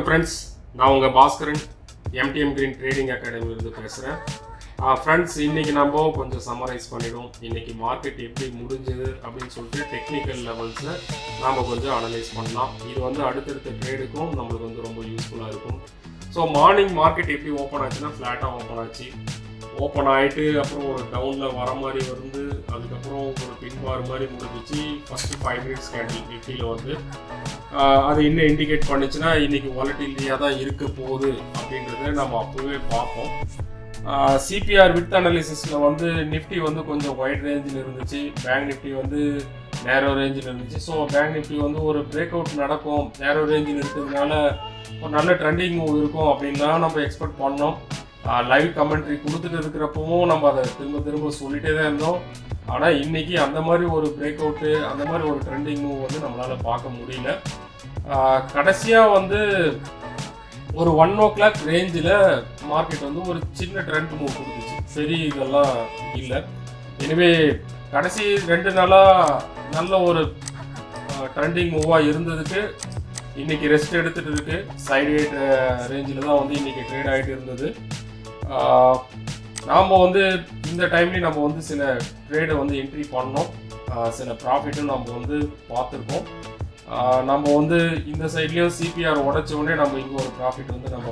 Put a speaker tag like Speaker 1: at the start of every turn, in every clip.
Speaker 1: friends, நான் உங்க Bhaskaran MTM Green Trading Academy இருந்து பேசுறேன். Friends, இன்னைக்கு நம்ம கொஞ்சம் சம்மரைஸ் பண்ணிடுவோம். இன்னைக்கு மார்க்கெட் எப்படி முடிஞ்சது அப்படினு சொல்லிட்டு டெக்னிக்கல் லெவல்ஸ்ல நாம கொஞ்சம் அனலைஸ் பண்ணலாம். இது வந்து அடுத்தடுத்த ட்ரேடுக்கும் நமக்கு வந்து ரொம்ப யூஸ்ஃபுல்லா இருக்கும். ஸோ மார்னிங் மார்க்கெட் எப்படி ஓப்பன் ஆச்சுன்னா ஃப்ளாட்டாக ஓப்பன் ஆச்சு. ஓப்பன் ஆகிட்டு அப்புறம் ஒரு டவுனில் வர மாதிரி வந்து அதுக்கப்புறம் ஒரு பின்பார் மாதிரி முடிஞ்சிச்சு. ஃபஸ்ட்டு 5 மினிட்ஸ் கேண்டில் நிஃப்டியில் வந்து அது இன்னும் இண்டிகேட் பண்ணிச்சுன்னா இன்றைக்கி வாலட்டிலிட்டியாக தான் இருக்க போகுது அப்படின்றத நம்ம அப்போவே பார்ப்போம். சிபிஆர் வித் அனாலிசிஸில் வந்து நிஃப்டி வந்து கொஞ்சம் வைட் ரேஞ்சில் இருந்துச்சு, பேங்க் நிஃப்டி வந்து நேரோ ரேஞ்சில் இருந்துச்சு. ஸோ பேங்க் நிஃப்டி வந்து ஒரு பிரேக் அவுட் நடக்கும், நேரோ ரேஞ்சில் இருக்கிறதுனால ஒரு நல்ல ட்ரெண்டிங் மூவ் இருக்கும் அப்படின்னா நம்ம எக்ஸ்பெக்ட் பண்ணோம். லைவ் கமெண்ட்ரி கொடுத்துட்டு இருக்கிறப்பவும் நம்ம அதை திரும்ப சொல்லிட்டே தான் இருந்தோம். ஆனால் இன்றைக்கி அந்த மாதிரி ஒரு பிரேக் அவுட்டு, அந்த மாதிரி ஒரு ட்ரெண்டிங் மூவ் வந்து நம்மளால் பார்க்க முடியல. கடைசியாக வந்து ஒரு 1 o'clock ரேஞ்சில் மார்க்கெட் வந்து ஒரு சின்ன ட்ரெண்ட் மூவ் கொடுத்துச்சு, பெரிய இதெல்லாம் இல்லை. எனவே கடைசி 2 நாளாக நல்ல ஒரு ட்ரெண்டிங் மூவாக இருந்ததுக்கு இன்றைக்கி ரெஸ்ட் எடுத்துகிட்டு இருக்குது. சைடு வெயிட் ரேஞ்சில் தான் வந்து இன்றைக்கி ட்ரேட் ஆகிட்டு இருந்தது. நாம் வந்து இந்த டைம்லேயும் நம்ம வந்து சில ட்ரேடை வந்து என்ட்ரி பண்ணோம், சில ப்ராஃபிட்டும் நம்ம வந்து பார்த்துருக்கோம். நம்ம வந்து இந்த சைட்லேயும் சிபிஆர் உடச்சோடனே நம்ம இங்கே ஒரு ப்ராஃபிட் வந்து நம்ம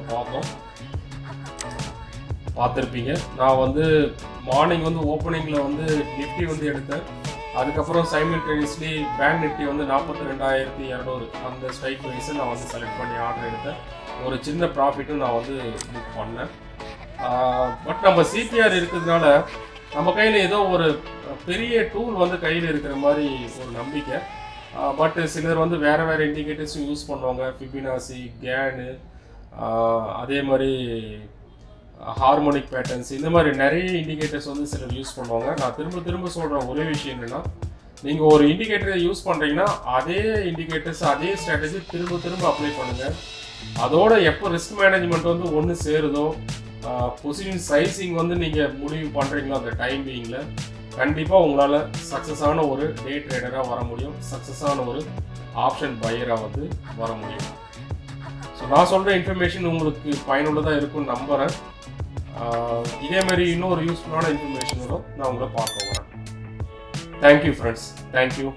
Speaker 1: பார்த்துருப்பீங்க. நான் வந்து மார்னிங் வந்து ஓப்பனிங்கில் வந்து நிஃப்டி வந்து எடுத்தேன். அதுக்கப்புறம் சைமல்டேனியஸ்லி பேங்க் நிஃப்டி வந்து 42,200 அந்த ஸ்ட்ரைக் ப்ரைஸை நான் வந்து செலக்ட் பண்ணி ஆர்டர் எடுத்தேன். ஒரு சின்ன ப்ராஃபிட்டும் நான் வந்து புக் பண்ணேன். பட் நம்ம சிபிஆர் இருக்கிறதுனால நம்ம கையில் ஏதோ ஒரு பெரிய டூல் வந்து கையில் இருக்கிற மாதிரி ஒரு நம்பிக்கை. பட் சிலர் வந்து வேறு இண்டிகேட்டர்ஸும் யூஸ் பண்ணுவாங்க, ஃபிபினாசி, கேனு, அதே மாதிரி ஹார்மோனிக் பேட்டர்ன்ஸ், இந்த மாதிரி நிறைய இண்டிகேட்டர்ஸ் வந்து சிலர் யூஸ் பண்ணுவாங்க. நான் திரும்ப சொல்கிற ஒரே விஷயம் என்னென்னா, நீங்கள் ஒரு இண்டிகேட்டரை யூஸ் பண்ணுறீங்கன்னா அதே இண்டிகேட்டர்ஸ் அதே ஸ்ட்ராட்டஜி திரும்ப அப்ளை பண்ணுங்கள். அதோட எப்போ ரிஸ்க் மேனேஜ்மெண்ட் வந்து ஒன்று சேருதோ, பொசிஷன் சைஸிங் வந்து நீங்கள் முடிவு பண்ணுறீங்களோ அந்த டைம் பீயிங்கில் கண்டிப்பாக உங்களால் சக்ஸஸான ஒரு டே ட்ரேடராக வர முடியும், சக்ஸஸான ஒரு ஆப்ஷன் பையராக வந்து வர முடியும். ஸோ நான் சொல்கிற இன்ஃபர்மேஷன் உங்களுக்கு பயனுள்ளதாக இருக்கும்னு நம்புகிறேன். இதே மாதிரி இன்னொரு யூஸ்ஃபுல்லான இன்ஃபர்மேஷனோட நான் உங்களை பார்க்க வரேன். Thank you friends, thank you.